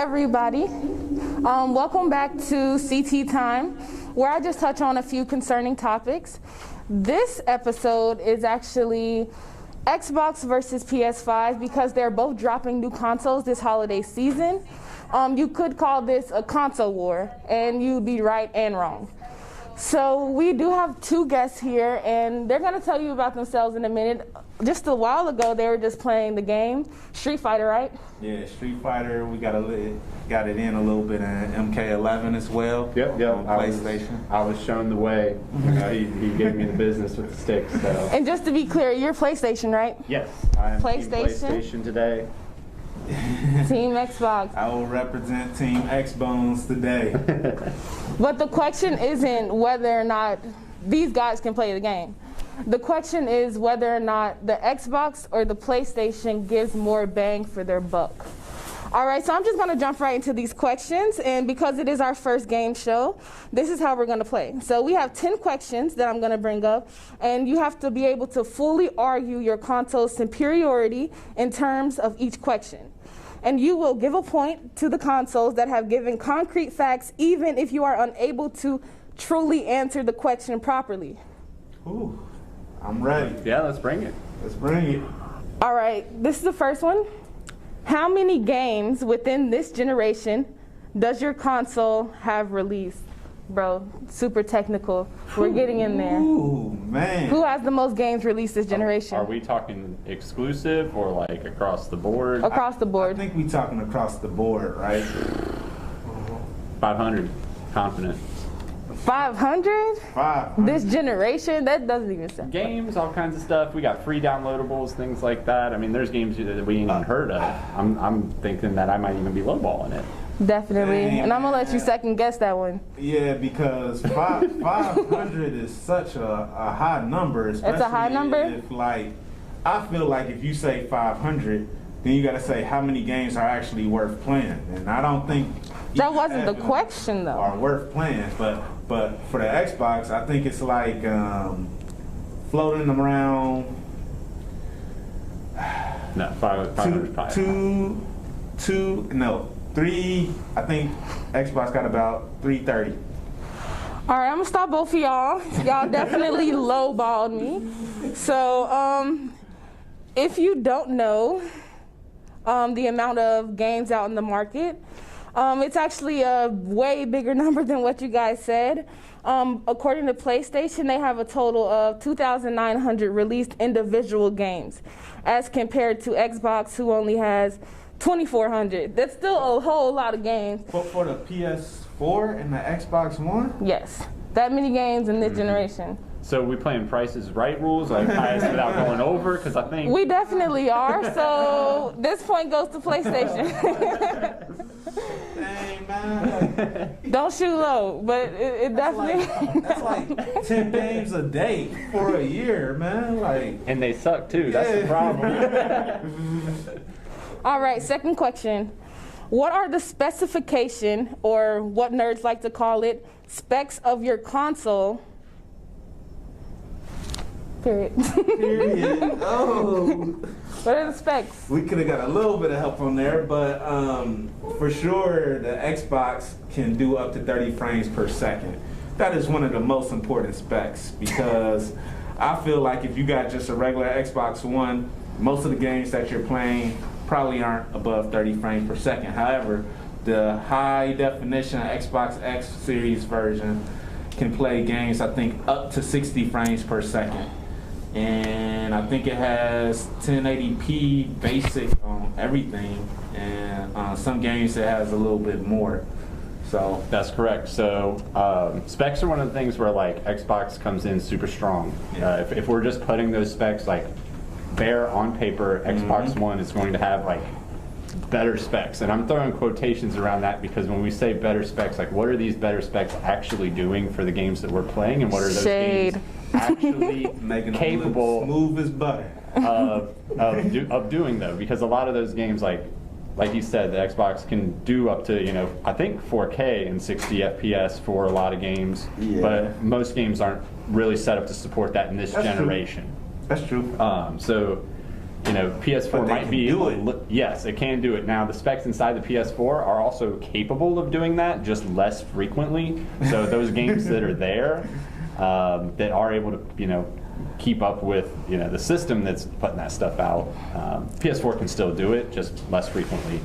everybody. Welcome back to CT Time, where I just touch on a few concerning topics. This episode is actually Xbox versus PS5 because they're both dropping new consoles this holiday season. You could call this a console war, and you'd be right and wrong. So we do have two guests here, and they're going to tell you about themselves in a minute. Just a while ago, they were just playing the game, Street Fighter, right? Yeah, Street Fighter. We got it in a little bit in MK11 as well. Yep. On PlayStation. I was shown the way. He gave me the business with the sticks. So. And just to be clear, you're PlayStation, right? Yes, I am PlayStation? PlayStation today. Team Xbox. I will represent Team X-Bones today. But the question isn't whether or not these guys can play the game. The question is whether or not the Xbox or the PlayStation gives more bang for their buck. All right, so I'm just going to jump right into these questions, and because it is our first game show, this is how we're going to play. So we have 10 questions that I'm going to bring up, and you have to be able to fully argue your console's superiority in terms of each question. And you will give a point to the consoles that have given concrete facts, even if you are unable to truly answer the question properly. Ooh, I'm ready. Yeah, let's bring it. Let's bring it. All right, this is the first one. How many games within this generation does your console have released? Bro, super technical. We're getting in there. Ooh, man. Who has the most games released this generation? Are we talking exclusive or like across the board? Across the board. I think we talking across the board, right? 500. Confident. 500? 500. This generation? That doesn't even sound. Games, all kinds of stuff. We got free downloadables, things like that. I mean, there's games that we ain't even heard of. I'm thinking that I might even be lowballing it. Definitely. Dang, and I'm going to let you man. second guess that one. Yeah, because 500 is such a high number. It's a high number? If, like, I feel like if you say 500, then you got to say how many games are actually worth playing. And I don't think That wasn't the question, though. are worth playing. But for the Xbox, I think it's like floating them around. No, 500. Three. I think Xbox got about 330. All right, I'm going to stop both of y'all. Y'all definitely lowballed me. So, if you don't know the amount of games out in the market, it's actually a way bigger number than what you guys said. According to PlayStation, they have a total of 2,900 released individual games, as compared to Xbox, who only has 2,400. That's still a whole lot of games. For the PS4 and the Xbox One? Yes, that many games in this generation. So we playing Price is Right rules, like highest without going over? Because I think We definitely are. So this point goes to PlayStation. Dang, man. Don't shoot low, but it definitely. That's like 10 games a day for a year, man. Like, and they suck too. That's the problem. All right, second question. What are the specification, or what nerds like to call it, specs of your console? Period. period. Oh. What are the specs? We could have got a little bit of help on there, but for sure the Xbox can do up to 30 frames per second. That is one of the most important specs, because I feel like if you got just a regular Xbox One, most of the games that you're playing probably aren't above 30 frames per second. However, the high definition Xbox X series version can play games, I think, up to 60 frames per second. And I think it has 1080p basic on everything, and some games it has a little bit more. So That's correct. So specs are one of the things where like Xbox comes in super strong. Yeah. If we're just putting those specs like bare on paper, Xbox One is going to have like better specs. And I'm throwing quotations around that because when we say better specs, like what are these better specs actually doing for the games that we're playing, and what are those games actually making capable them look smooth as butter of doing though? Because a lot of those games, like you said, the Xbox can do up to, I think 4K and 60 FPS for a lot of games, but most games aren't really set up to support that in this generation. That's true. So you know, PS4 But they might can be do able it. yes, it can do it. Now, the specs inside the PS4 are also capable of doing that, just less frequently. So those games that are there, that are able to, you know, keep up with, you know, the system that's putting that stuff out, PS4 can still do it, just less frequently.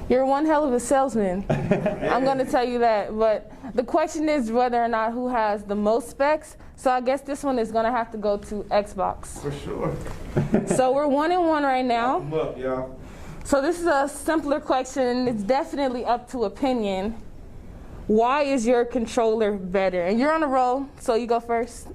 You're one hell of a salesman. I'm going to tell you that. But the question is whether or not who has the most specs. So I guess this one is going to have to go to Xbox. For sure. So we're 1-1 right now. Come up, y'all. So this is a simpler question. It's definitely up to opinion. Why is your controller better? And you're on a roll, so you go first.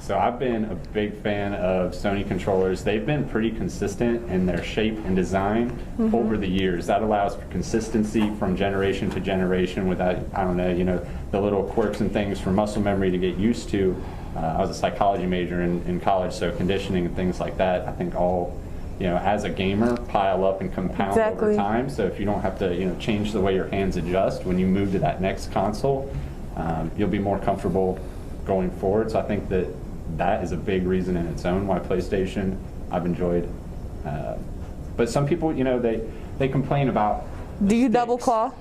So I've been a big fan of Sony controllers. They've been pretty consistent in their shape and design over the years. That allows for consistency from generation to generation without, I don't know, you know, the little quirks and things for muscle memory to get used to. I was a psychology major in college, so conditioning and things like that, I think all, you know, as a gamer, pile up and compound over time. So if you don't have to, you know, change the way your hands adjust when you move to that next console, you'll be more comfortable going forward. So I think that that is a big reason in its own why PlayStation I've enjoyed. But some people, you know, they complain about. Do you sticks. double claw?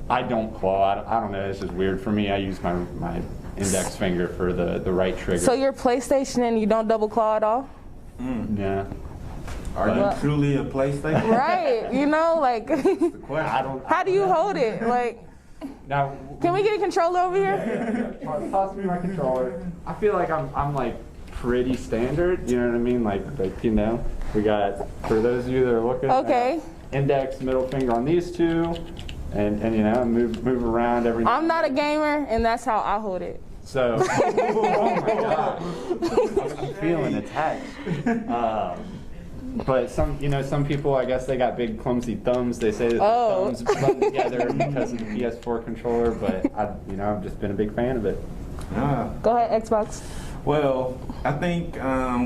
I don't claw. I don't know. It's just weird for me. I use my index finger for the right trigger. So you're PlayStation and you don't double claw at all? Yeah. Are you truly a PlayStation? Right. You know, like, I don't. how do you hold it? Like, Now, can we get a controller over here? toss me my controller. I feel like I'm like pretty standard. You know what I mean? Like you know, we got, for those of you that are looking. Okay. Index, middle finger on these two, and you know, move around every. I'm not a gamer, and that's how I hold it. So. Oh my God. I'm feeling attacked. But some people, I guess they got big clumsy thumbs. They say that the thumbs button together because of the PS4 controller. But I've just been a big fan of it. Go ahead, Xbox. Well, I think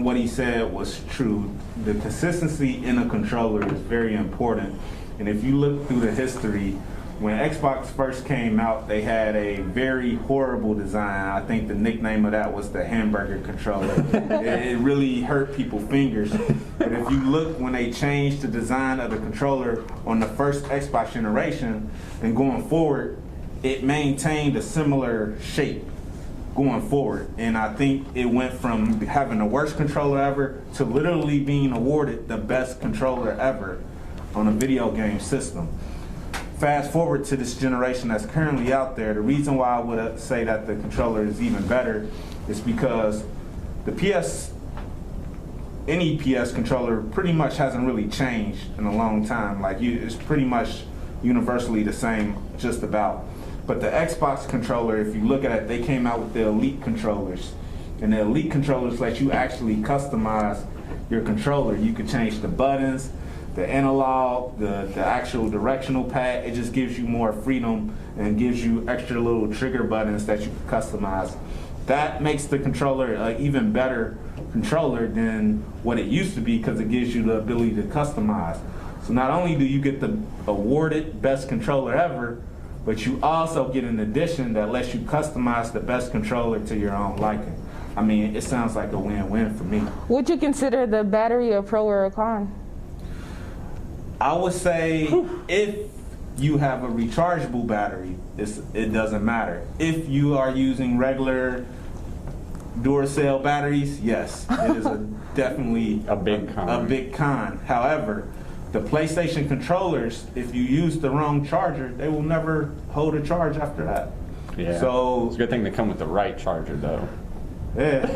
what he said was true. The consistency in a controller is very important. And if you look through the history, when Xbox first came out, they had a very horrible design. I think the nickname of that was the hamburger controller. It really hurt people's fingers. But if you look when they changed the design of the controller on the first Xbox generation and going forward, it maintained a similar shape going forward. And I think it went from having the worst controller ever to literally being awarded the best controller ever on a video game system. Fast forward to this generation that's currently out there, the reason why I would say that the controller is even better is because any PS controller pretty much hasn't really changed in a long time. Like it's pretty much universally the same, just about. But the Xbox controller, if you look at it, they came out with the Elite controllers. And the Elite controllers let you actually customize your controller. You can change the buttons, the analog, the actual directional pad. It just gives you more freedom and gives you extra little trigger buttons that you can customize. That makes the controller an even better controller than what it used to be because it gives you the ability to customize. So not only do you get the awarded best controller ever, but you also get an addition that lets you customize the best controller to your own liking. I mean, it sounds like a win-win for me. Would you consider the battery a pro or a con? I would say if you have a rechargeable battery, it doesn't matter. If you are using regular Duracell batteries, yes, it is definitely a big con. However, the PlayStation controllers, if you use the wrong charger, they will never hold a charge after that. Yeah. So it's a good thing they come with the right charger, though. Yeah,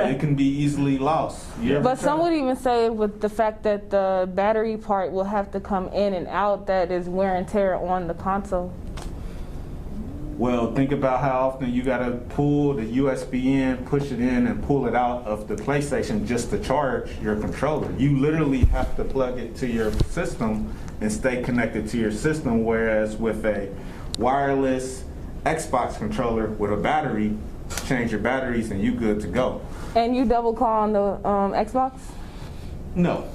it can be easily lost. But some would even say with the fact that the battery part will have to come in and out, that is wear and tear on the console. Well, think about how often you got to pull the USB in, push it in, and pull it out of the PlayStation just to charge your controller. You literally have to plug it to your system and stay connected to your system, whereas with a wireless Xbox controller with a battery, change your batteries and you good to go. And you double claw on the Xbox? No.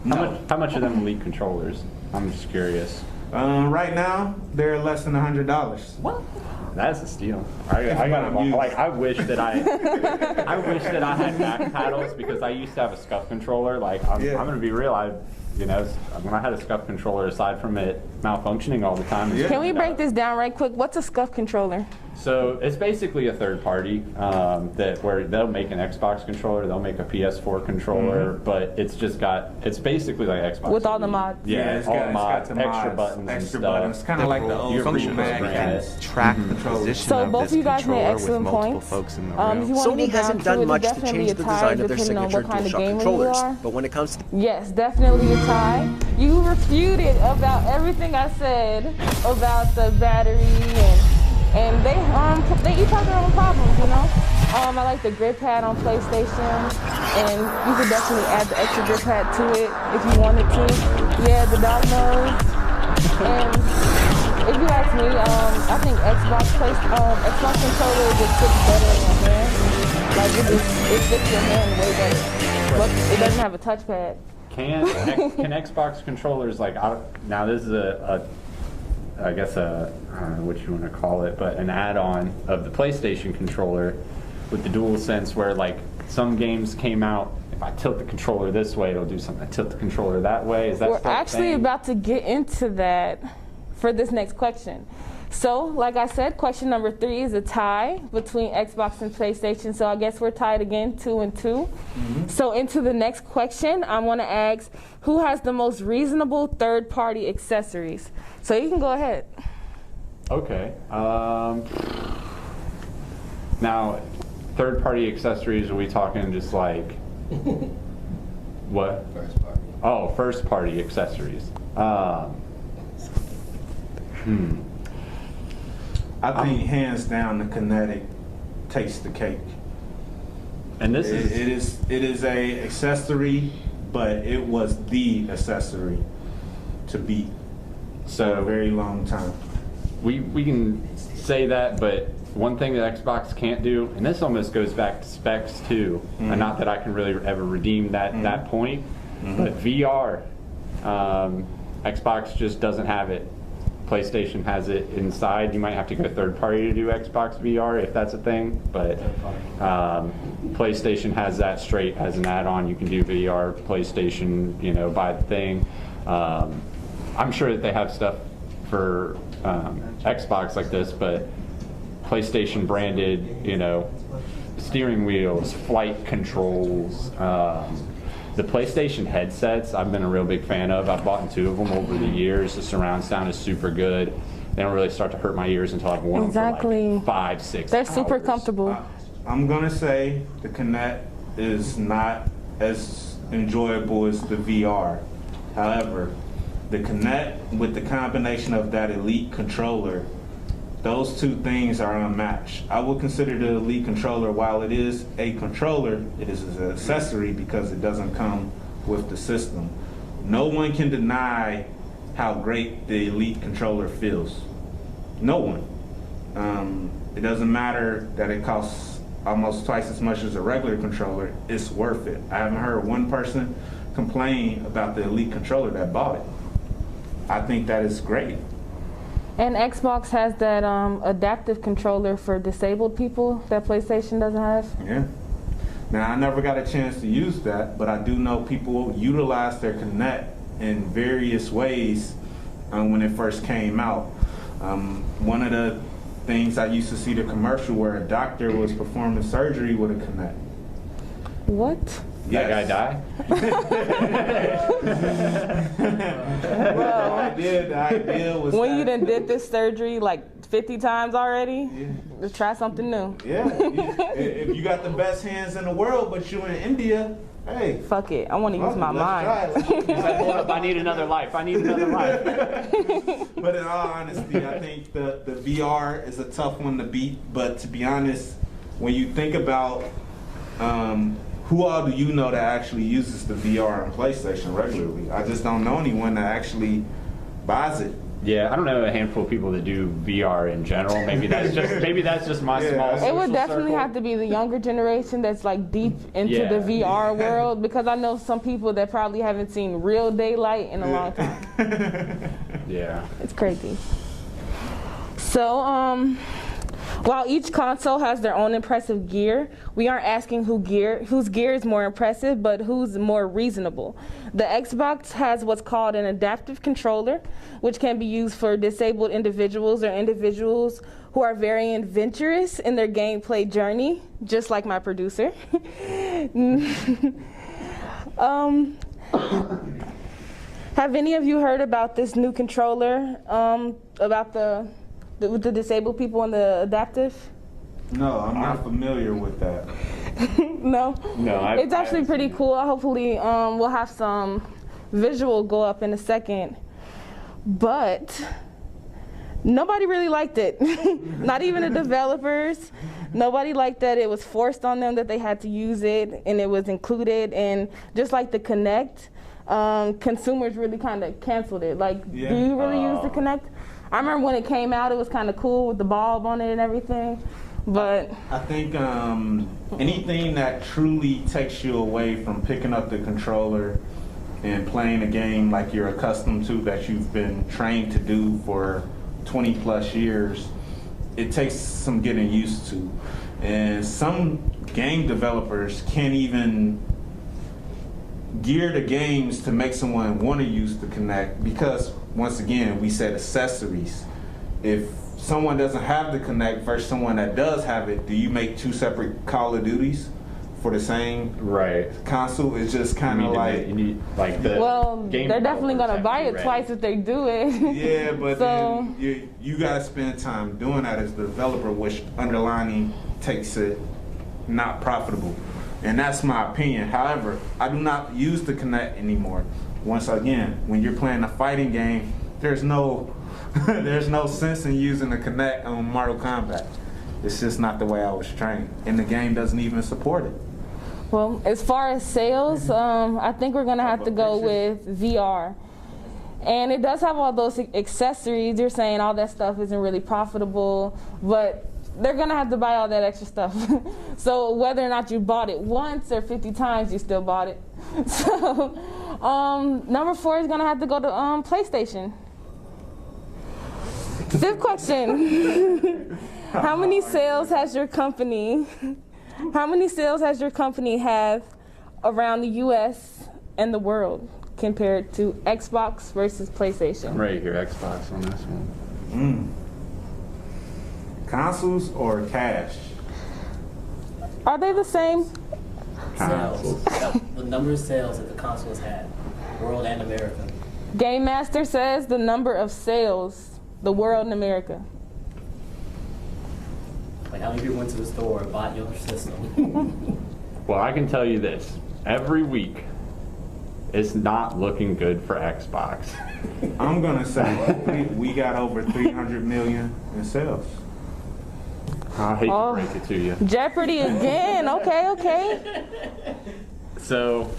How much are them Elite controllers? I'm just curious. Right now, they're less than $100. What? That's a steal. I got like I wish that I had back paddles because I used to have a scuff controller. Like I'm gonna be real, when I had a scuff controller, aside from it malfunctioning all the time. Can we break this down right quick? What's a scuff controller? So it's basically a third party where they'll make an Xbox controller, they'll make a PS4 controller, but it's basically like Xbox. With all the mods. Yeah, it's all got mods, the extra mods, buttons and extra stuff. buttons, kind of like the old function mag can track the position So of both this of you guys made controller with excellent multiple points. folks in the If you room. want to Sony get down hasn't to done it, much to definitely change a the tie, design of their depending on signature what kind of DualShock gamer you controllers, are. but when it comes to Yes, definitely a tie. You refuted about everything I said about the battery and they each have their own problems, you know. I like the grip pad on PlayStation, and you could definitely add the extra grip pad to it if you wanted to. Yeah, the dog nose. And if you ask me, I think Xbox controller just fits better in your hand. Like it fits your hand way better. But it doesn't have a touchpad. Can Xbox controllers now this is I guess I don't know what you want to call it, but an add-on of the PlayStation controller with the DualSense where like some games came out, if I tilt the controller this way, it'll do something. I tilt the controller that way. Is that We're actually about to get into that for this next question. So, like I said, question number 3 is a tie between Xbox and PlayStation. So I guess we're tied again, 2 and 2. Mm-hmm. So into the next question, I want to ask, who has the most reasonable third-party accessories? So you can go ahead. Okay. Now, third-party accessories, are we talking just like what? First party. Oh, first-party accessories. I think hands down the Kinetic takes the cake. And this it is a accessory, but it was the accessory to beat for a very long time. we can say that, but one thing that Xbox can't do, and this almost goes back to specs too, and not that I can really ever redeem that point, but VR, Xbox just doesn't have it. PlayStation has it inside. You might have to go third party to do Xbox VR if that's a thing, but PlayStation has that straight as an add-on. You can do VR, PlayStation, buy the thing. I'm sure that they have stuff for Xbox like this, but PlayStation branded, steering wheels, flight controls, the PlayStation headsets I've been a real big fan of. I've bought 2 of them over the years. The surround sound is super good. They don't really start to hurt my ears until I've worn them for like 5-6 hours. They're super comfortable. I'm gonna say the Kinect is not as enjoyable as the VR. However, the Kinect with the combination of that Elite controller, those 2 things are unmatched. I would consider the Elite controller, while it is a controller, it is an accessory because it doesn't come with the system. No one can deny how great the Elite controller feels. No one. It doesn't matter that it costs almost twice as much as a regular controller. It's worth it. I haven't heard one person complain about the Elite controller that bought it. I think that is great. And Xbox has that adaptive controller for disabled people that PlayStation doesn't have. Yeah. Now, I never got a chance to use that, but I do know people utilize their Kinect in various ways when it first came out. One of the things I used to see the commercial where a doctor was performing surgery with a Kinect. What? That guy die? The idea was When you that, done did this surgery like 50 times already, let's try something new. yeah, if you got the best hands in the world, but you in India, hey. Fuck it, I want to use my let's mind. try it. He's like, hold up, I need another life. I need another life. But in all honesty, I think the VR is a tough one to beat. But to be honest, when you think about who all do you know that actually uses the VR on PlayStation regularly? I just don't know anyone that actually buys it. Yeah, I don't know a handful of people that do VR in general. Maybe that's just my small. It would social definitely circle. have to be the younger generation that's like deep into Yeah. the VR world, because I know some people that probably haven't seen real daylight in a long time. Yeah. It's crazy. So, While each console has their own impressive gear, we aren't asking whose gear is more impressive, but who's more reasonable. The Xbox has what's called an adaptive controller, which can be used for disabled individuals or individuals who are very adventurous in their gameplay journey, just like my producer. Have any of you heard about this new controller, about with the disabled people and the adaptive? No, I'm not familiar with that. No? No, It's actually pretty cool. Hopefully we'll have some visual go up in a second. But nobody really liked it. Not even the developers. Nobody liked that it was forced on them that they had to use it and it was included. And just like the Kinect, consumers really kind of canceled it. Like, do you really use the Kinect? I remember when it came out, it was kind of cool with the bulb on it and everything. But I think anything that truly takes you away from picking up the controller and playing a game like you're accustomed to, that you've been trained to do for 20 plus years, it takes some getting used to. And some game developers can't even gear the games to make someone want to use the Kinect, because once again, we said accessories. If someone doesn't have the Kinect versus someone that does have it, do you make two separate Call of Duties for the same console? It's just kind of like, you need like the they're definitely gonna buy it twice if they do it. Yeah, but so, then you gotta spend time doing that as the developer, which underlining takes it not profitable. And that's my opinion. However, I do not use the Kinect anymore. Once again, when you're playing a fighting game, there's no there's no sense in using the Kinect on Mortal Kombat. It's just not the way I was trained, and the game doesn't even support it. Well, as far as sales, I think we're gonna have to go with VR. And it does have all those accessories. You're saying all that stuff isn't really profitable, but they're gonna have to buy all that extra stuff. So whether or not you bought it once or 50 times, you still bought it. So number 4 is gonna have to go to PlayStation. Fifth question. How many sales has your company have around the US and the world compared to Xbox versus PlayStation? Right here, Xbox on this one. Consoles or cash? Are they the same? Sales. The number of sales that the consoles had, world and America. Game Master says the number of sales, the world and America. Like how many people went to the store and bought your system? Well, I can tell you this. Every week, it's not looking good for Xbox. I'm gonna say we got over 300 million in sales. I hate to break it to you. Jeopardy again. Okay. So,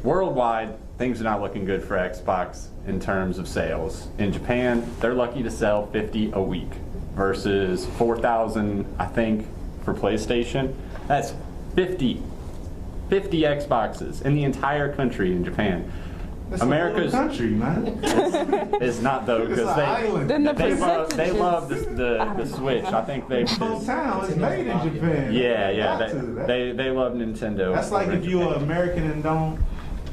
worldwide, things are not looking good for Xbox in terms of sales. In Japan, they're lucky to sell 50 a week versus 4,000, I think, for PlayStation. That's 50 Xboxes in the entire country in Japan. That's America's a country, man. It's not though, because they love the Switch. I think they. The whole town is made in Japan. Yeah. They love Nintendo. That's like if you're an American and don't.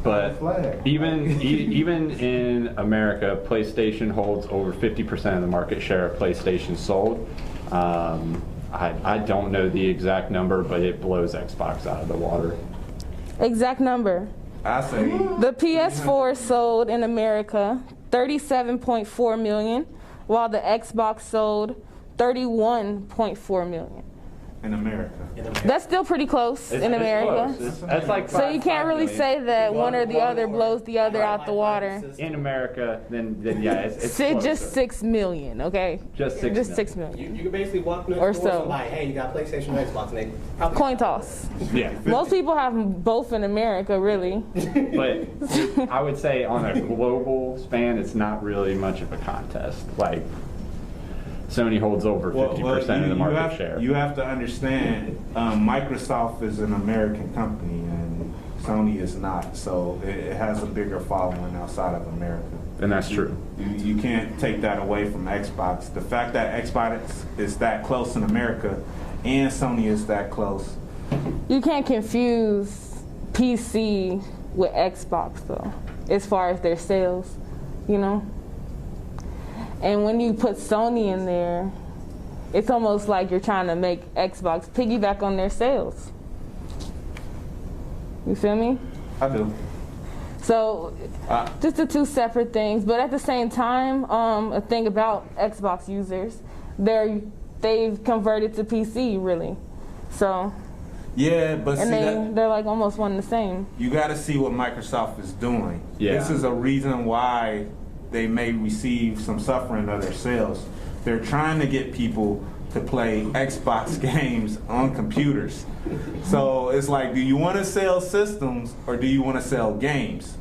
But even in America, PlayStation holds over 50% of the market share of PlayStation sold. I don't know the exact number, but it blows Xbox out of the water. Exact number. I say the PS4 sold in America 37.4 million, while the Xbox sold 31.4 million. In America. That's still pretty close in America. That's like so you can't really say that one or the other blows the other out the water. In America, then yeah, it's just 6 million, okay? Just 6 million. You can basically walk into a store and buy, hey, you got PlayStation or Xbox, and they probably coin toss. Yeah. Most people have both in America, really. But I would say on a global span, it's not really much of a contest. Like, Sony holds over 50% of the market share. You have to understand, Microsoft is an American company and Sony is not, so it has a bigger following outside of America. and that's true. You can't take that away from Xbox. The fact that Xbox is that close in America and Sony is that close. You can't confuse PC with Xbox though, as far as their sales, you know? And when you put Sony in there, it's almost like you're trying to make Xbox piggyback on their sales. You feel me? I do. So, just the two separate things, but at the same time, a thing about Xbox users, they've converted to PC really. So, Yeah, but and they're like almost one and the same. You got to see what Microsoft is doing. Yeah. This is a reason why they may receive some suffering of their sales. They're trying to get people to play Xbox games on computers. So it's like, do you want to sell systems or do you want to sell games?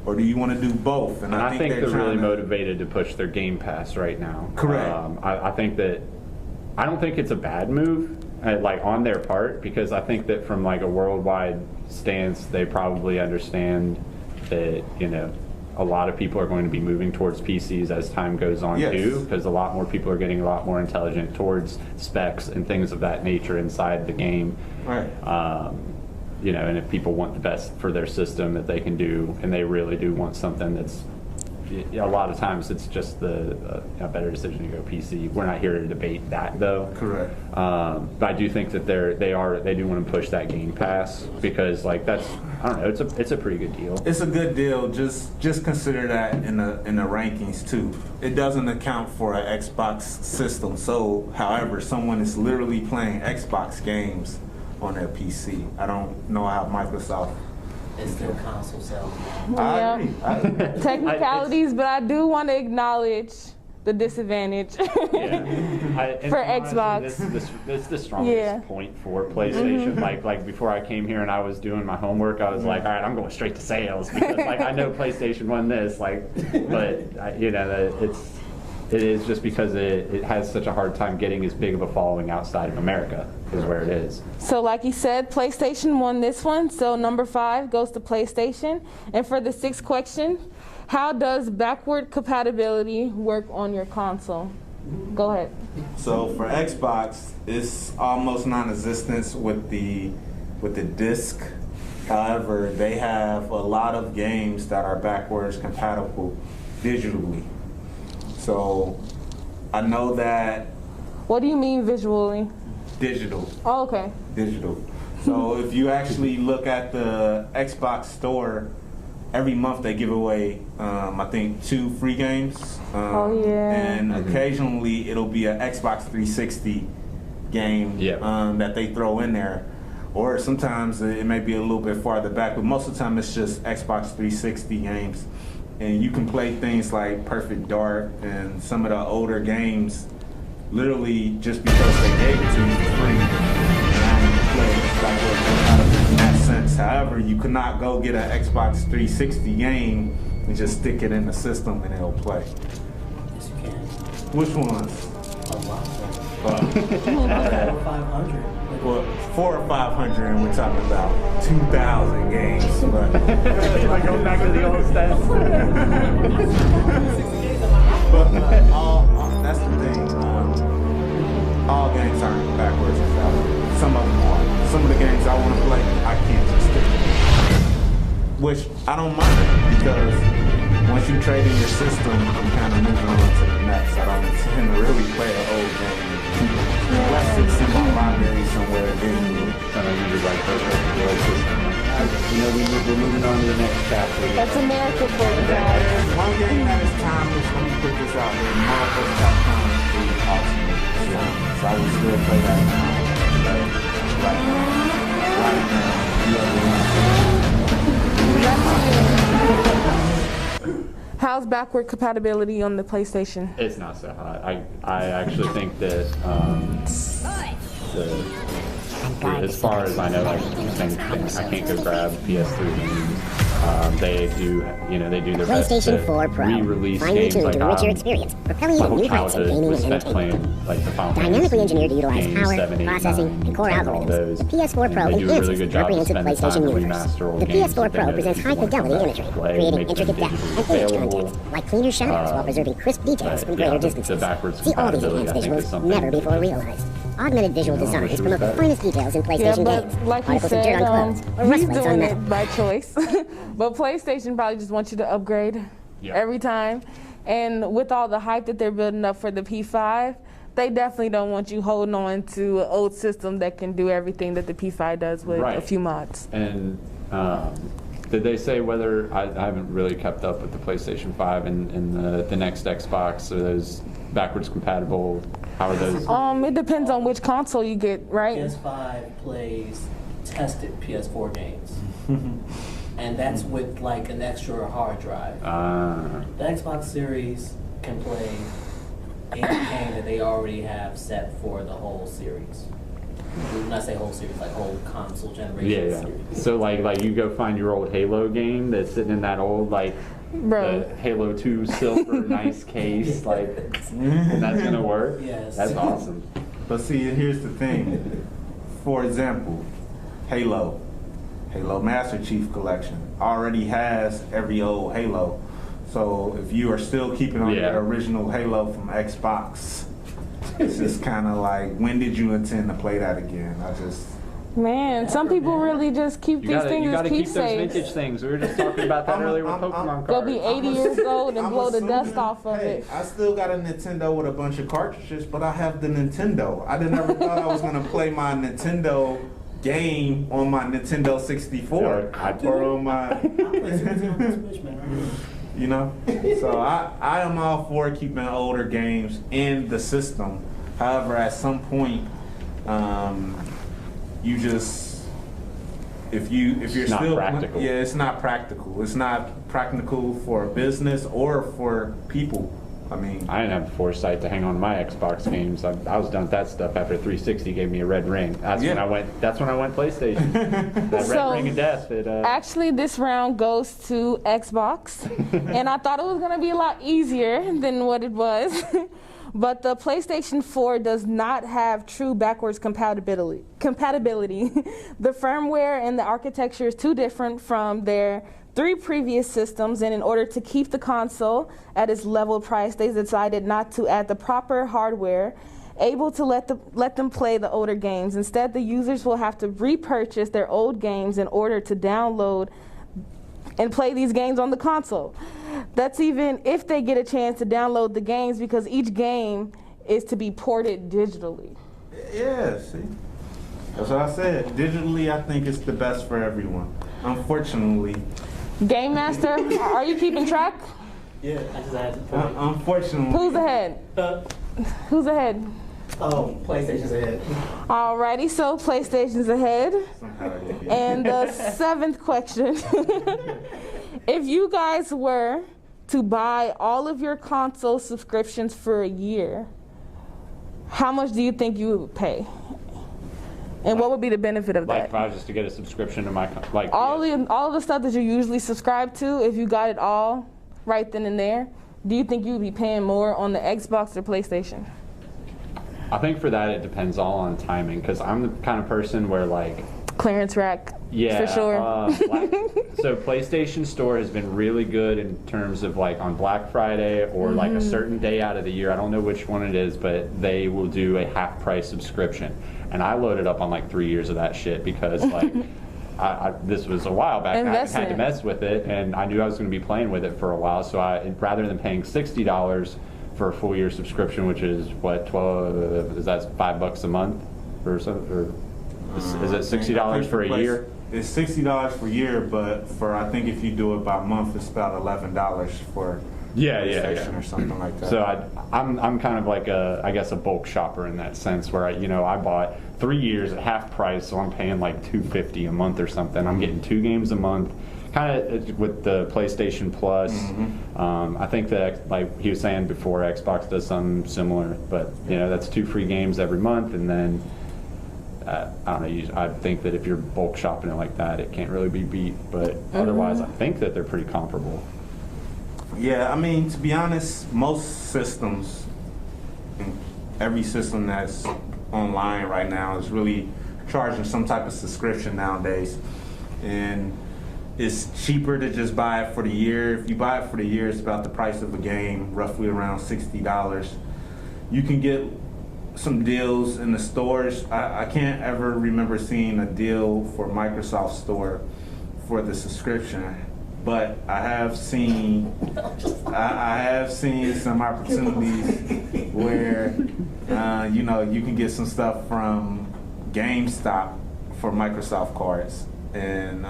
Or do you want to do both? And I think they're really motivated to push their Game Pass right now. Correct. I don't think it's a bad move, like on their part, because I think that from like a worldwide stance, they probably understand that, you know, a lot of people are going to be moving towards PCs as time goes on too, because a lot more people are getting a lot more intelligent towards specs and things of that nature inside the game. Right. You know, and if people want the best for their system that they can do, and they really do want something that's, a lot of times it's just a better decision to go PC. We're not here to debate that though. Correct. But I do think that they do want to push that Game Pass, because like that's, I don't know, it's a pretty good deal. It's a good deal. Just consider that in the rankings too. It doesn't account for an Xbox system. So, however, someone is literally playing Xbox games on their PC. I don't know how Microsoft. It's still console sales. I agree. Technicalities, but I do want to acknowledge the disadvantage for Xbox. This is the strongest point for PlayStation. Like before I came here and I was doing my homework, I was like, all right, I'm going straight to sales, because like I know PlayStation won this, like, but you know, it is just because it has such a hard time getting as big of a following outside of America, is where it is. So like you said, PlayStation won this one, so number 5 goes to PlayStation. And for the 6th question, how does backward compatibility work on your console? Go ahead. So for Xbox, it's almost non-existent with the disc. However, they have a lot of games that are backwards compatible digitally. So I know that. What do you mean visually? Digital. Oh, okay. Digital. So if you actually look at the Xbox store, every month they give away, I think, 2 free games. Oh, yeah. And occasionally it'll be an Xbox 360 game that they throw in there. Or sometimes it may be a little bit farther back, but most of the time it's just Xbox 360 games. And you can play things like Perfect Dark and some of the older games literally just because they gave it to you for free. And I didn't play backward compatible in that sense. However, you could not go get an Xbox 360 game and just stick it in the system and it'll play. Yes, you can. Which ones? A lot of them. 500. Well, 400 or 500, and we're talking about 2,000 games. But Like going back to the old stats. but that's the thing. All games aren't backwards compatible. Some of them are. Some of the games I want to play, I can't just stick with. Which I don't mind, because once you trade in your system, I'm kind of moving on to the next. I don't intend to really play an old game. Unless it's in my library somewhere digitally. You know, we're moving on to the next chapter. That's America for you guys. One game that is timeless, let me put this out there, Marvel.com is awesome. So I would still play that now. Right now. How's backward compatibility on the PlayStation? It's not so hot. I actually think that as far as I know, like, I can't go grab PS3 games They do, they do their best PlayStation to 4 Pro. re-release Finely games tuned like to enrich your experience, propelling you my to whole new heights in childhood gaming was and spent entertainment. playing like the Final Dynamically Fantasy engineered to utilize games, power, 7, 8, processing, 9, and core 10, all algorithms. those. The PS4 Pro They do a really enhances good the job of comprehensive spending PlayStation time to universe. remaster old The games PS4 that Pro they know presents people want to high-fidelity come imagery, back and play, creating make them intricate depth digitally and aged available. content, like cleaner shadows while preserving crisp details from yeah, greater the distances. backwards See all these compatibility, enhanced I think, is visuals something never before realized. Augmented visual wish designs it was promote the better. finest details in Yeah, PlayStation but games. like you Articles of dirt said, on clothes, or he's rust plates on doing metal. it by choice. But PlayStation probably just wants you to upgrade Yeah. every time. And with all the hype that they're building up for the P5, they definitely don't want you holding on to an old system that can do everything that the P5 does with Right. a few mods. And did they say whether, I haven't really kept up with the PlayStation 5 and the next Xbox, are those backwards compatible? How are those? It depends on which console you get, right? PS5 plays tested PS4 games. And that's with like an extra hard drive. The Xbox Series can play any game that they already have set for the whole series. When I say whole series, like whole console generation Yeah. series. So like you go find your old Halo game that's sitting in that old Bro. the Halo 2 silver nice case, that's gonna work? Yes. That's awesome. But see, here's the thing. For example, Halo Master Chief Collection already has every old Halo. So if you are still keeping on Yeah. the original Halo from Xbox, it's just kind of like, when did you intend to play that again? Man, some people really just keep these things You as gotta keep those keepsakes. vintage things. We were just talking about that earlier with Pokemon They'll cards. be 80 years old and I'm blow the assuming- dust off of hey, it. I still got a Nintendo with a bunch of cartridges, but I have the Nintendo. I never thought I was gonna play my Nintendo game on my Nintendo 64 or on my, you know. So I am all for keeping older games in the system. However, at some point, you just if you're Not still practical. yeah, it's not practical. It's not practical for business or for people. I mean, I didn't have the foresight to hang on to my Xbox games. I was done with that stuff after 360 gave me a red ring. That's when I went. That's when I went PlayStation. That So, red ring of death. Actually, this round goes to Xbox, and I thought it was going to be a lot easier than what it was. But the PlayStation 4 does not have true backwards compatibility. The firmware and the architecture is too different from their 3 previous systems, and in order to keep the console at its level price, they decided not to add the proper hardware able to let them play the older games. Instead, the users will have to repurchase their old games in order to download and play these games on the console. That's even if they get a chance to download the games, because each game is to be ported digitally. yeah, see, that's what I said. Digitally, I think it's the best for everyone. Unfortunately, Game Master, are you keeping track? Yeah, I just had to point. unfortunately, Who's ahead? Who's ahead? Oh, PlayStation's ahead. Alrighty, so PlayStation's ahead. somehow it did. And the 7th question. If you guys were to buy all of your console subscriptions for a year, how much do you think you would pay? And what would be the benefit of like if that? I was just to get a subscription to my All of the stuff that you usually subscribe to, if you got it all right then and there, do you think you would be paying more on the Xbox or PlayStation? I think for that it depends all on timing, because I'm the kind of person where Clearance rack, yeah, for sure. So PlayStation Store has been really good in terms of on Black Friday or Mm-hmm. a certain day out of the year. I don't know which one it is, but they will do a half price subscription. And I loaded up on 3 years of that shit because this was a while back. I had to Investment. mess with it, and I knew I was going to be playing with it for a while. So rather than paying $60 for a full year subscription, which is what, 12, is that $5 a month or something? Or is it $60 for a year? It's $60 per year, but I think if you do it by month, it's about $11 for PlayStation or something like that. So I'm kind of I guess a bulk shopper in that sense, where I bought 3 years at half price, so I'm paying $250 a month or something. I'm getting 2 games a month, kind of with the PlayStation Plus. I think that like he was saying before, Xbox does something similar, but that's 2 free games every month, and then I don't know. I think that if you're bulk shopping it like that, it can't really be beat. But otherwise, I think that they're pretty comparable. Yeah, I mean, to be honest, most systems, every system that's online right now is really charging some type of subscription nowadays. And it's cheaper to just buy it for the year. If you buy it for the year, it's about the price of a game, roughly around $60. You can get some deals in the stores. I can't ever remember seeing a deal for Microsoft Store for the subscription, but I have seen some opportunities where you know, you can get some stuff from GameStop for Microsoft cards, and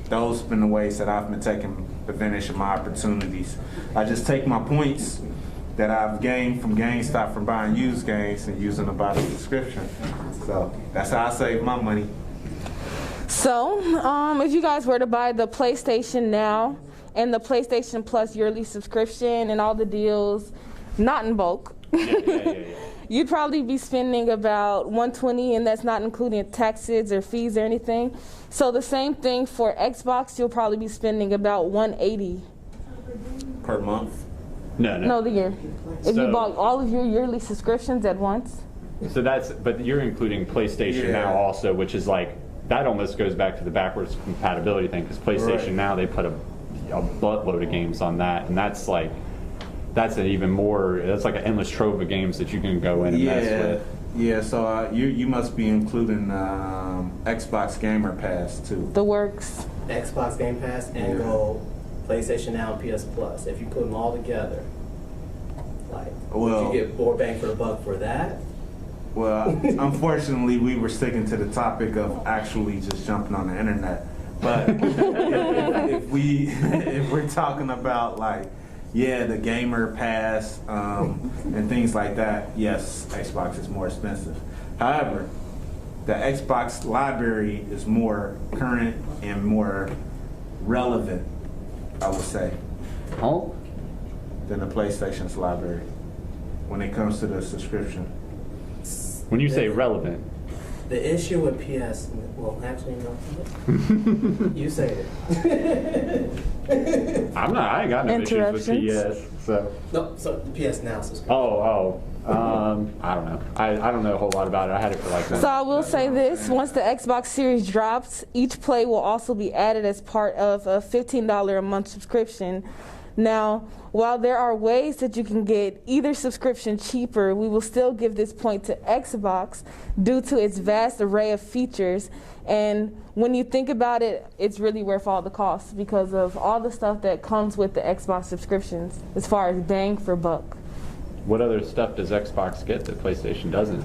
those have been the ways that I've been taking advantage of my opportunities. I just take my points that I've gained from GameStop from buying used games and using them to buy the subscription. So that's how I save my money. So, if you guys were to buy the PlayStation Now and the PlayStation Plus yearly subscription and all the deals, not in bulk, you'd probably be spending about $120, and that's not including taxes or fees or anything. So the same thing for Xbox, you'll probably be spending about $180 Per month? No, the year. If you bought all of your yearly subscriptions at once. So but you're including PlayStation Now also, which is like, that almost goes back to the backwards compatibility thing, because PlayStation Now, they put a buttload of games on that, and that's like, that's an even more, that's like an endless trove of games that you can go in and mess with. Yeah, so you must be including Xbox Gamer Pass too. The works. Xbox Game Pass and go PlayStation Now and PS Plus. If you put them all together, like, would you get more bang for the buck for that? Well, unfortunately, we were sticking to the topic of actually just jumping on the internet. But if we're talking about like, the Gamer Pass and things like that, yes, Xbox is more expensive. However, the Xbox library is more current and more relevant, I would say, than the PlayStation's library when it comes to the subscription. When you say relevant, the issue with PS, well, actually, no. You say it. I ain't got no issues with PS. So No, so the PS Now subscription. I don't know. I don't know a whole lot about it. I had it for like. So I will say this: once the Xbox Series drops, each play will also be added as part of a $15 a month subscription. Now, while there are ways that you can get either subscription cheaper, we will still give this point to Xbox due to its vast array of features. And when you think about it, it's really worth all the costs because of all the stuff that comes with the Xbox subscriptions as far as bang for buck. What other stuff does Xbox get that PlayStation doesn't?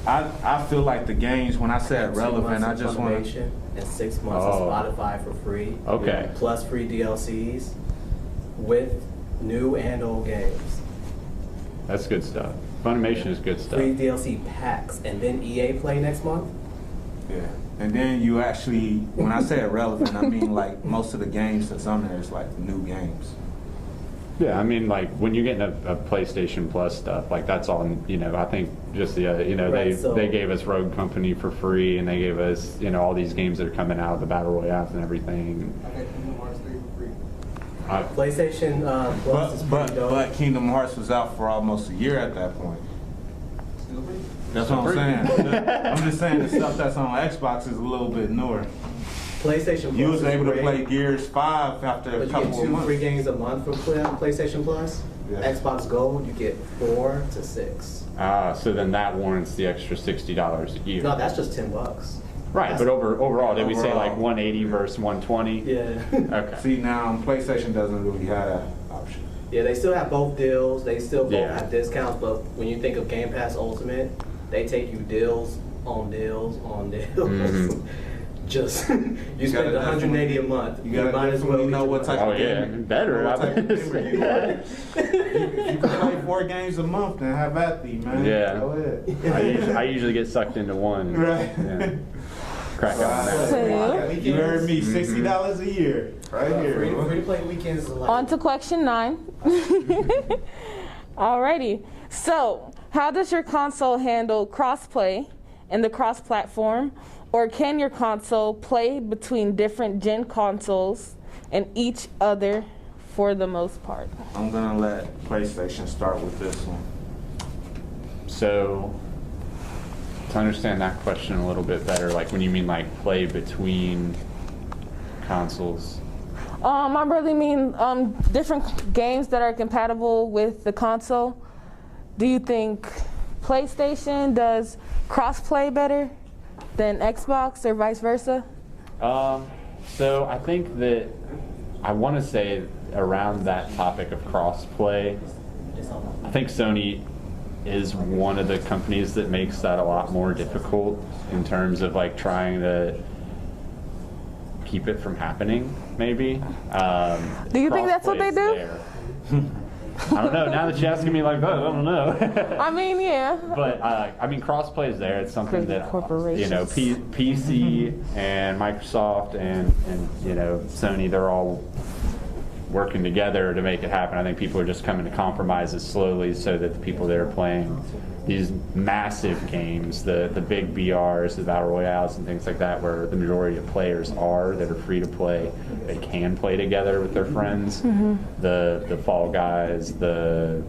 I feel like the games, when I said relevant, I just want to. And 6 months of Spotify for free. Okay. Plus free DLCs with new and old games. That's good stuff. Funimation is good stuff. Free DLC packs, and then EA Play next month. Yeah, and then you actually, when I say irrelevant, I mean like most of the games that's on there is like new games. Yeah, I mean, like when you get into a PlayStation Plus stuff, like that's all. I think just the they gave us Rogue Company for free, and they gave us all these games that are coming out, the battle royales and everything. PlayStation Plus is pretty dope. But Kingdom Hearts was out for almost a year at that point. That's what I'm saying. I'm just saying the stuff that's on Xbox is a little bit newer. PlayStation Plus. You was able to play Gears 5 after a couple of months. You get 2 free games a month for PlayStation Plus. Yeah. Xbox Gold, you get 4 to 6. So then that warrants the extra $60 a year. No, that's just $10. Right, but overall, did we say like 180 versus 120? Yeah. Okay. See, now PlayStation doesn't really have that option. Yeah, they still have both deals. They still both have discounts, but when you think of Game Pass Ultimate, they take you deals on deals on deals. Mm-hmm. Just you spend $180 a month. You might as well know what type of game. Better. If you can play 4 games a month, then have at thee, man. Yeah. Go ahead. I usually get sucked into one. Right. Yeah. Crack out. You heard me, $60 a year, right here. Free to play weekends is like. On to question 9. Alrighty. So, how does your console handle crossplay? in the cross-platform, or can your console play between different gen consoles and each other for the most part? I'm gonna let PlayStation start with this one. So, to understand that question a little bit better, like when you mean like play between consoles. I really mean different games that are compatible with the console. Do you think PlayStation does cross-play better than Xbox or vice versa? So I think that I want to say around that topic of cross-play, I think Sony is one of the companies that makes that a lot more difficult in terms of like trying to keep it from happening, maybe. Do you think that's what they do? I don't know. Now that you're asking me like that, I don't know. I mean, yeah. But I mean, crossplay is there. It's something Crazy that corporations. PC and Microsoft and Sony, they're all working together to make it happen. I think people are just coming to compromises slowly so that the people that are playing these massive games, the big BRs, the battle royales and things like that, where the majority of players are that are free to play, they can play together with their friends. The Fall Guys, the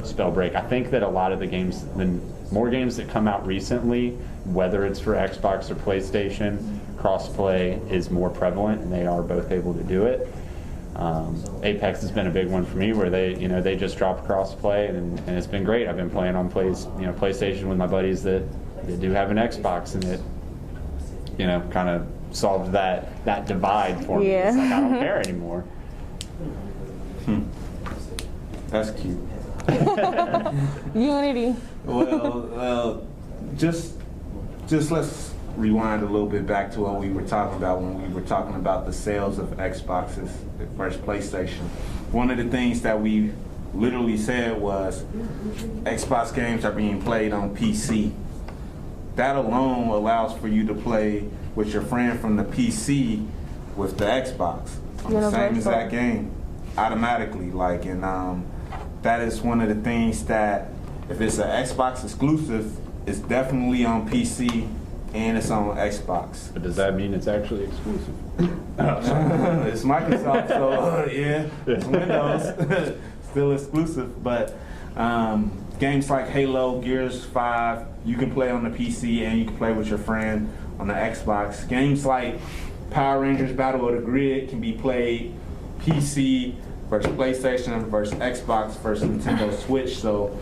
Spellbreak. I think that a lot of the games, the more games that come out recently, whether it's for Xbox or PlayStation, crossplay is more prevalent, and they are both able to do it. Apex has been a big one for me, where they just dropped crossplay, and it's been great. I've been playing on PlayStation with my buddies that do have an Xbox, and it kind of solved that divide for me. It's like I don't care anymore. That's cute. Unity. Well, just let's rewind a little bit back to what we were talking about when we were talking about the sales of Xboxes versus PlayStation. One of the things that we literally said was Xbox games are being played on PC. That alone allows for you to play with your friend from the PC with the Xbox on the same exact game automatically. That is one of the things that if it's an Xbox exclusive, it's definitely on PC and it's on Xbox. But does that mean it's actually exclusive? It's Microsoft, so yeah, it's Windows, still exclusive. But games like Halo, Gears 5, you can play on the PC and you can play with your friend on the Xbox. Games like Power Rangers Battle of the Grid can be played PC versus PlayStation versus Xbox versus Nintendo Switch. So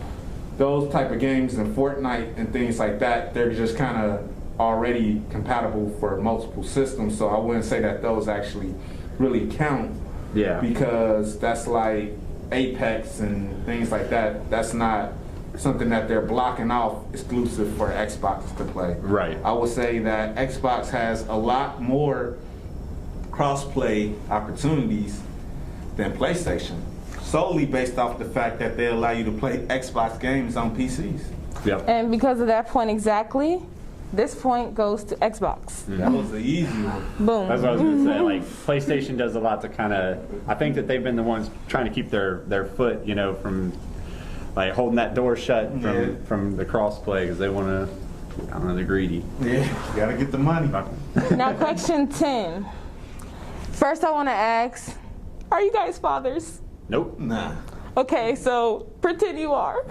those type of games and Fortnite and things like that, they're just kind of already compatible for multiple systems. So I wouldn't say that those actually really count. Yeah. Because that's like Apex and things like that. That's not something that they're blocking off exclusive for Xbox to play. Right. I would say that Xbox has a lot more cross-play opportunities than PlayStation, solely based off the fact that they allow you to play Xbox games on PCs. Yep. And because of that point exactly, this point goes to Xbox. That was the easy one. Boom. That's what I was going to say. Like, PlayStation does a lot to kind of, I think that they've been the ones trying to keep their foot, from like holding that door shut from the crossplay, because they want to, I don't know, they're greedy. Yeah, you gotta get the money. Now, question 10. First, I want to ask, are you guys fathers? Nope. Nah. Okay, so pretend you are.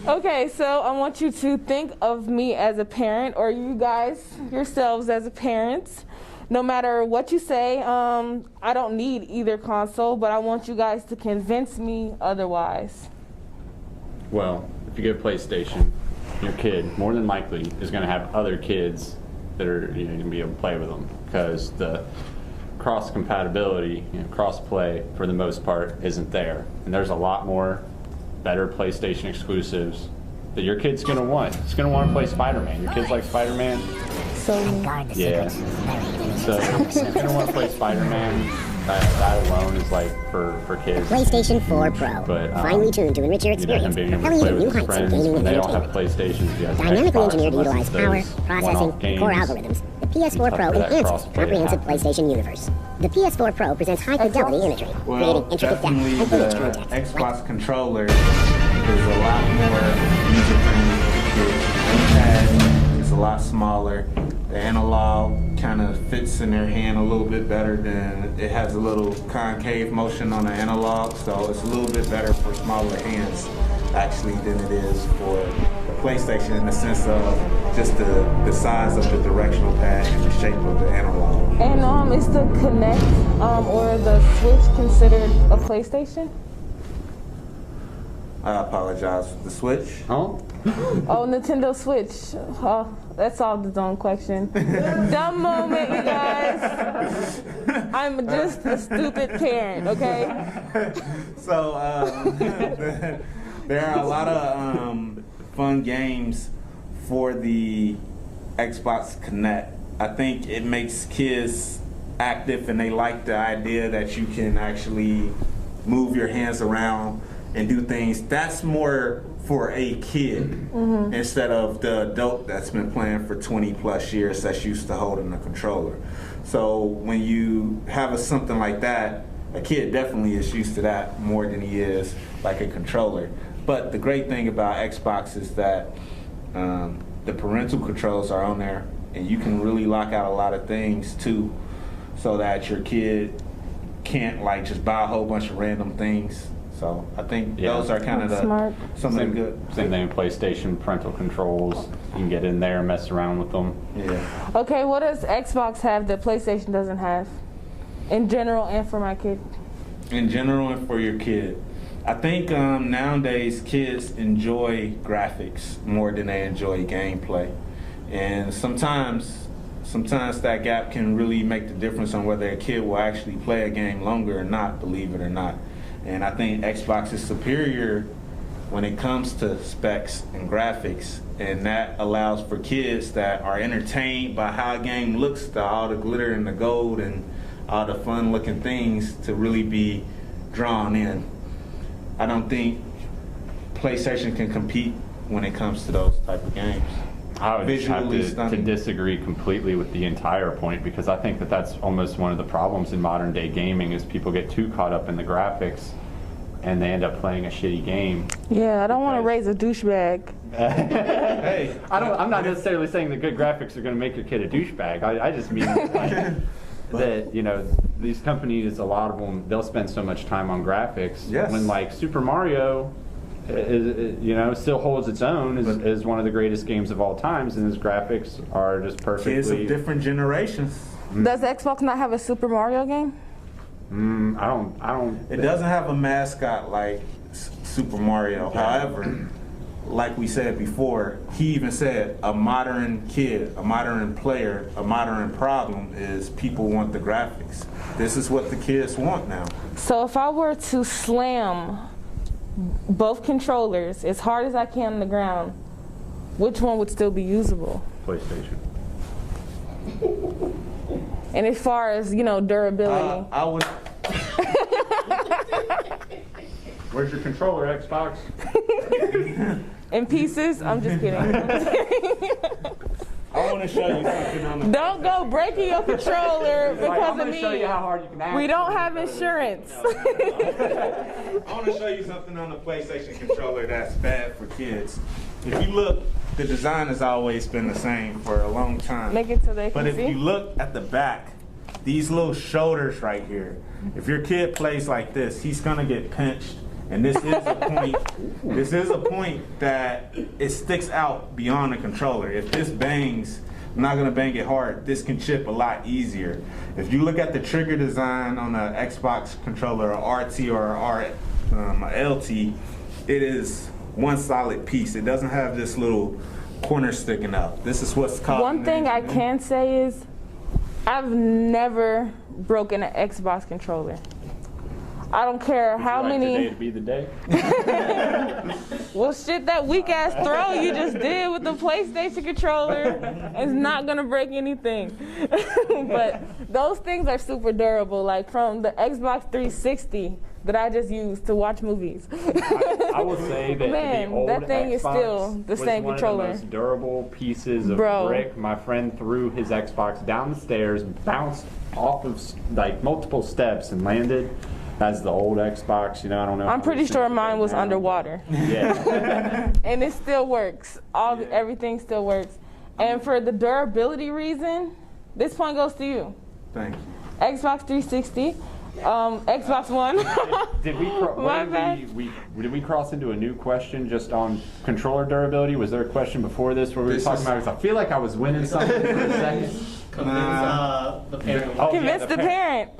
Okay, so I want you to think of me as a parent, or you guys yourselves as a parent. No matter what you say, I don't need either console, but I want you guys to convince me otherwise. Well, if you get a PlayStation, your kid, more than likely, is going to have other kids that are going to be able to play with them, because the cross compatibility, cross play for the most part isn't there, and there's a lot more better PlayStation exclusives that your kid's gonna want. It's gonna want to play Spider-Man. Your kids like Spider-Man, yeah. So you're gonna want to play Spider-Man. That alone is like for kids. PlayStation 4 Pro. But, finely tuned to enrich your experience, being able to propelling you play to new with his heights of friends gaming when and they all have entertainment. PlayStations. You have Dynamically Xbox, engineered to unless utilize it's power, those processing, one-off and core games. algorithms, the PS4 Pro for that enhances cross-play to comprehensive happen. PlayStation universe. The PS4 Pro presents high-fidelity imagery, Well, creating intricate depth definitely and image the context. Xbox controller is a lot more user-friendly pad is a lot smaller. The analog kind of fits in their hand a little bit better than it has a little concave motion on the analog, so it's a little bit better for smaller hands actually than it is for the PlayStation in the sense of just the size of the directional pad and the shape of the analog. And is the Kinect or the Switch considered a PlayStation? I apologize. The Switch? Oh? Oh, Nintendo Switch. Oh, that solved its own question. Dumb moment, you guys. I'm just a stupid parent, okay? So there are a lot of fun games for the Xbox Kinect. I think it makes kids active and they like the idea that you can actually move your hands around and do things. That's more for a kid instead of the adult that's been playing for 20 plus years that's used to holding a controller. So when you have something like that, a kid definitely is used to that more than he is like a controller. But the great thing about Xbox is that the parental controls are on there and you can really lock out a lot of things too, so that your kid can't like just buy a whole bunch of random things. So I think those are kind of some of the good. Same thing in PlayStation, parental controls. You can get in there and mess around with them. Yeah. Okay, what does Xbox have that PlayStation doesn't have? In general and for my kid? In general and for your kid. I think nowadays kids enjoy graphics more than they enjoy gameplay. And sometimes that gap can really make the difference on whether a kid will actually play a game longer or not, believe it or not. And I think Xbox is superior when it comes to specs and graphics, and that allows for kids that are entertained by how a game looks, all the glitter and the gold and all the fun looking things, to really be drawn in. I don't think PlayStation can compete when it comes to those type of games. I would have to stunning. disagree completely with the entire point, because I think that that's almost one of the problems in modern day gaming is people get too caught up in the graphics and they end up playing a shitty game. Yeah, I don't want to raise a douchebag. Hey, I'm not necessarily saying that good graphics are going to make your kid a douchebag. I just mean like, that, you know, these companies, a lot of them, they'll spend so much time on graphics. Yes. When like Super Mario still holds its own as one of the greatest games of all times, and his graphics are just perfectly. kids of different generations. Does Xbox not have a Super Mario game? I don't. It doesn't have a mascot like Super Mario. However, like we said before, he even said a modern kid, a modern player, a modern problem is people want the graphics. This is what the kids want now. So if I were to slam both controllers as hard as I can on the ground, which one would still be usable? PlayStation. And as far as, durability? I would. Where's your controller, Xbox? In pieces? I'm just kidding. I want to show you something on the. Don't go breaking your controller because of me. Show you how hard you can We don't have insurance. I want to show you something on the PlayStation controller that's bad for kids. If you look, the design has always been the same for a long time. Make it so they But can if see. you look at the back, these little shoulders right here, if your kid plays like this, he's gonna get pinched. And this is a point. This is a point that it sticks out beyond the controller. If this bangs, I'm not gonna bang it hard. This can chip a lot easier. If you look at the trigger design on the Xbox controller, or RT or LT, it is one solid piece. It doesn't have this little corner sticking out. This is what's called. One thing I can say is I've never broken an Xbox controller. I don't care how many. Today to be the day. Well, shit, that weak ass throw you just did with the PlayStation controller is not gonna break anything. But those things are super durable, like from the Xbox 360 that I just used to watch movies. I will say that Man, the old that thing is Xbox still the same was controller. one of the most durable pieces of Bro. brick. My friend threw his Xbox down the stairs, bounced off of like multiple steps, and landed. That's the old Xbox, you know, I don't know. I'm how pretty these sure things mine work was now. underwater. Yeah. And it still works. Everything still works. And for the durability reason, this point goes to you. Thank you. Xbox 360, Xbox One. Did My bad. did we cross into a new question just on controller durability? Was there a question before this where we were This talking is- about? Because I feel like I was winning something for a second. Convince the parent. Oh, Convince yeah, the parent.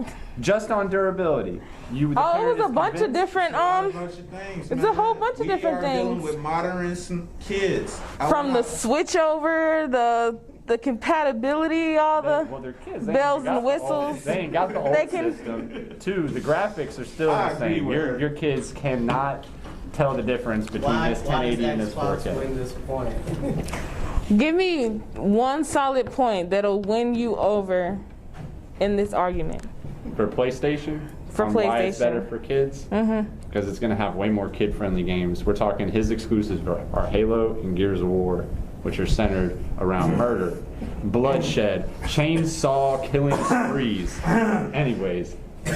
Just on durability. Oh, it was a bunch of different A bunch of things, it's a whole bunch of different We are dealing things. with modern kids. From the switch over, the compatibility, all the Well, they're kids. They bells ain't and got the old- whistles. They ain't got the old They can- system. Two, the graphics are still I the agree same. with her. Your kids cannot tell the difference between Why this does 1080 and this Xbox 4K. win this point? Give me one solid point that'll win you over in this argument. For PlayStation? For on Why it's PlayStation. better for kids? Because it's going to have way more kid-friendly games. We're talking his exclusives are Halo and Gears of War, which are centered around murder, bloodshed, chainsaw killing sprees. Anyways. I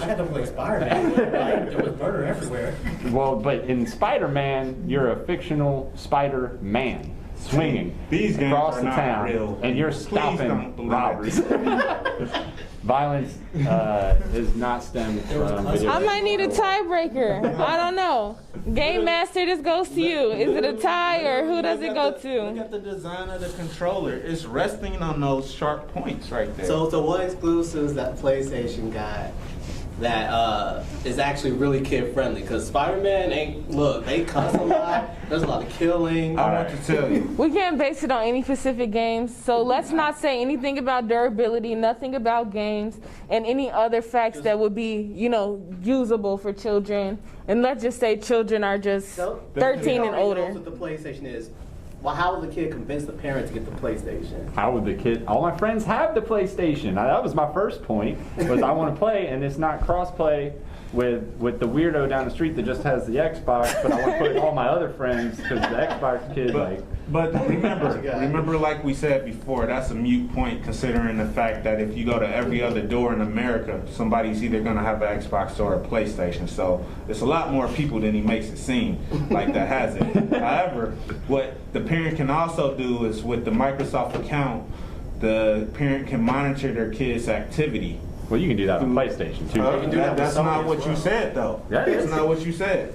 had to play Spider-Man. Like, there was murder everywhere. Well, but in Spider-Man, you're a fictional Spider-Man swinging These games across are the not town, real. and you're Please stopping don't believe robbers. Violence is not stemmed from video I games. might need a tiebreaker. I don't know. Game Master, this goes to you. Is it a tie or who does it go Look to? at the design of the controller. It's resting on those sharp points right there. So what exclusives that PlayStation got that is actually really kid friendly? Because Spider-Man they cuss a lot. There's a lot of killing. I want to tell you. We can't base it on any specific games, so let's not say anything about durability, nothing about games, and any other facts that would be, usable for children. And let's just say children are just So, 13 and older. What the PlayStation is. Well, how will the kid convince the parent to get the PlayStation? How would the kid? All my friends have the PlayStation. That was my first point. Was I want to play, and it's not cross-play with the weirdo down the street that just has the Xbox. But I want to play with all my other friends because the Xbox kid But remember, like we said before, that's a mute point considering the fact that if you go to every other door in America, somebody's either going to have an Xbox or a PlayStation. So it's a lot more people than he makes it seem like that has it. However, what the parent can also do is with the Microsoft account, the parent can monitor their kids' activity. Well, you can do that on PlayStation too. That's not what you said, though. That is. That's not what you said.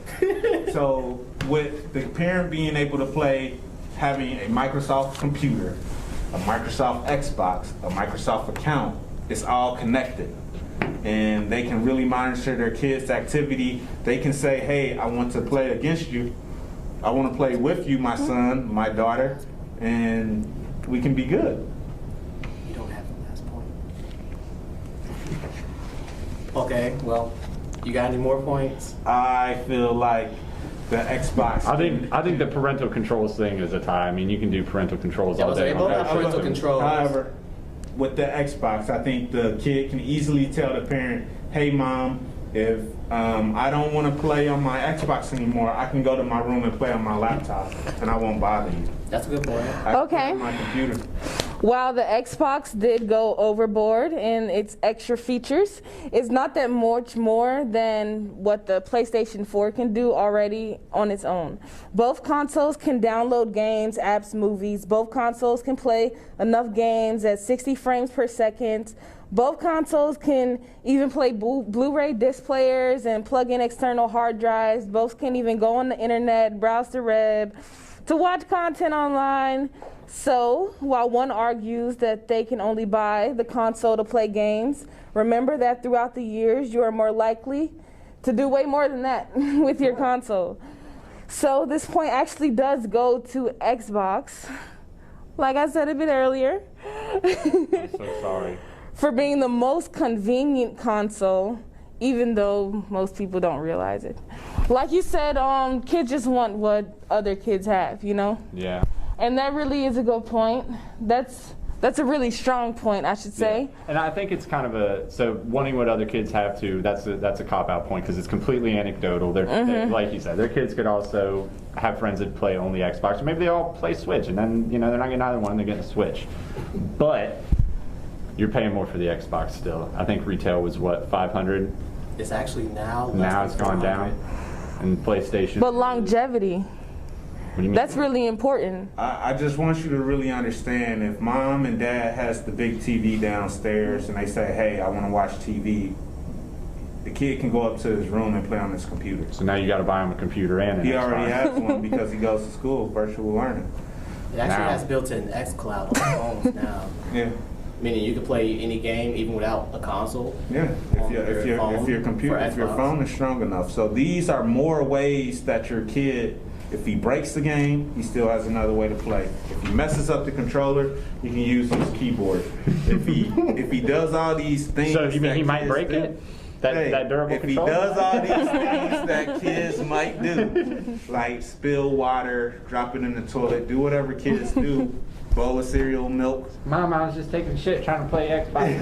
So, with the parent being able to play, having a Microsoft computer, a Microsoft Xbox, a Microsoft account, it's all connected. And they can really monitor their kids' activity. They can say, hey, I want to play against you. I want to play with you, my son, my daughter, and we can be good. You don't have the last point. Okay, well, you got any more points? I feel like the Xbox. I think the parental controls thing is a tie. I mean, you can do parental controls all day. They both have parental controls. However, with the Xbox, I think the kid can easily tell the parent, hey, Mom, if I don't want to play on my Xbox anymore, I can go to my room and play on my laptop, and I won't bother you. That's a good point. I can Okay. play on my computer. While the Xbox did go overboard in its extra features, it's not that much more than what the PlayStation 4 can do already on its own. Both consoles can download games, apps, movies. Both consoles can play enough games at 60 frames per second. Both consoles can even play Blu-ray disc players and plug in external hard drives. Both can even go on the internet, browse the web, to watch content online. So, while one argues that they can only buy the console to play games, remember that throughout the years you are more likely to do way more than that with your console. So, this point actually does go to Xbox, like I said a bit earlier, I'm so sorry. for being the most convenient console, even though most people don't realize it. Like you said, kids just want what other kids have, Yeah. And that really is a good point. That's a really strong point, I should say. Yeah. And I think it's kind of so wanting what other kids have too. That's a cop out point because it's completely anecdotal. They're like you said, their kids could also have friends that play only Xbox. Or maybe they all play Switch, and then they're not getting either one. They're getting a Switch. But You're paying more for the Xbox still. I think retail was what, 500? It's actually now. Now it's gone down. And PlayStation. But longevity, What do you mean? that's really important. I just want you to really understand, if mom and dad has the big TV downstairs and they say, hey, I want to watch TV, the kid can go up to his room and play on his computer. So now you got to buy him a computer and an He Xbox. already has one because he goes to school, virtual learning. It actually Now. has built-in xCloud on phones now, Yeah, meaning you can play any game even without a console. yeah. On If your phone your computer, for if your Xbox. phone is strong enough. So these are more ways that your kid, if he breaks the game, he still has another way to play. If he messes up the controller, he can use his keyboard. If he does all these things, So you mean that he might kids break do- it? That durable if controller? he does all these things that kids might do, like spill water, drop it in the toilet, do whatever kids do, bowl of cereal, milk. Mom, I was just taking shit trying to play Xbox.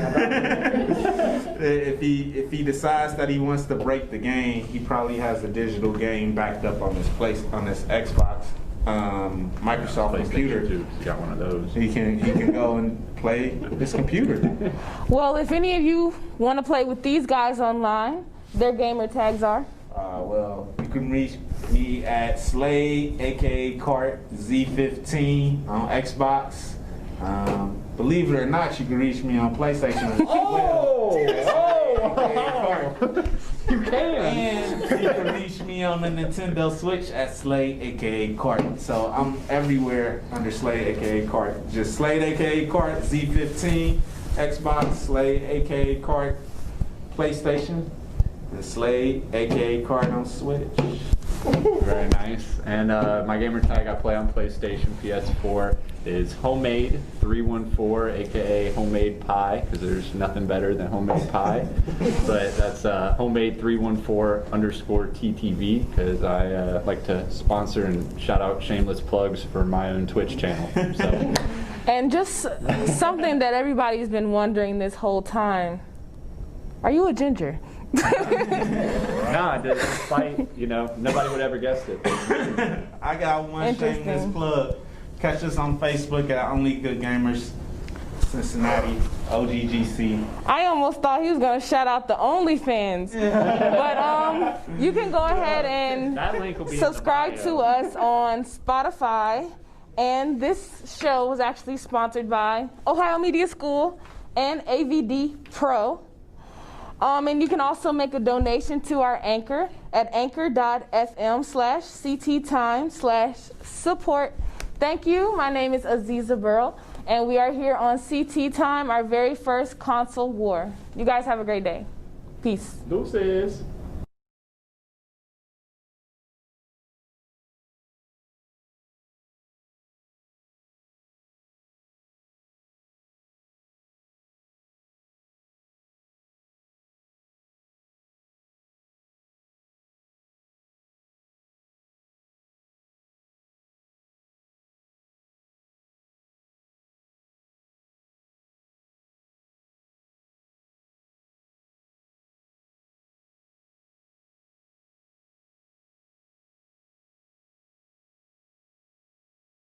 If he decides that he wants to break the game, he probably has a digital game backed up on his Xbox, Microsoft computer. Too. You got one of those. He can go and play his computer. Well, if any of you want to play with these guys online, their gamer tags are. Well, you can reach me at Slade, aka Cart Z15 on Xbox. Believe it or not, you can reach me on PlayStation as well. You can. And you can reach me on the Nintendo Switch at Slade, aka Cart. So I'm everywhere under Slade, aka Cart. Just Slade, aka Cart, Z15, Xbox, Slade, aka Cart, PlayStation, and Slade, aka Cart on Switch. Very nice. And my gamer tag I play on PlayStation, PS4 is homemade 314, aka homemade pie, because there's nothing better than homemade pie. But that's homemade 314_TTV, because I like to sponsor and shout out shameless plugs for my own Twitch channel. So. And just something that everybody's been wondering this whole time. Are you a ginger? Nah, despite, nobody would ever guessed it. I got one Interesting. shameless plug. Catch us on Facebook at Only Good Gamers, Cincinnati, OGGC. I almost thought he was going to shout out the OnlyFans. But you can go ahead and That link will be in the subscribe bio. to us on Spotify. And this show was actually sponsored by Ohio Media School and AVD Pro. And you can also make a donation to our Anchor at anchor.fm/CT Time/support. Thank you. My name is Asisa Burrell, and we are here on CT Time, our very first console war. You guys have a great day. Peace. Deuces.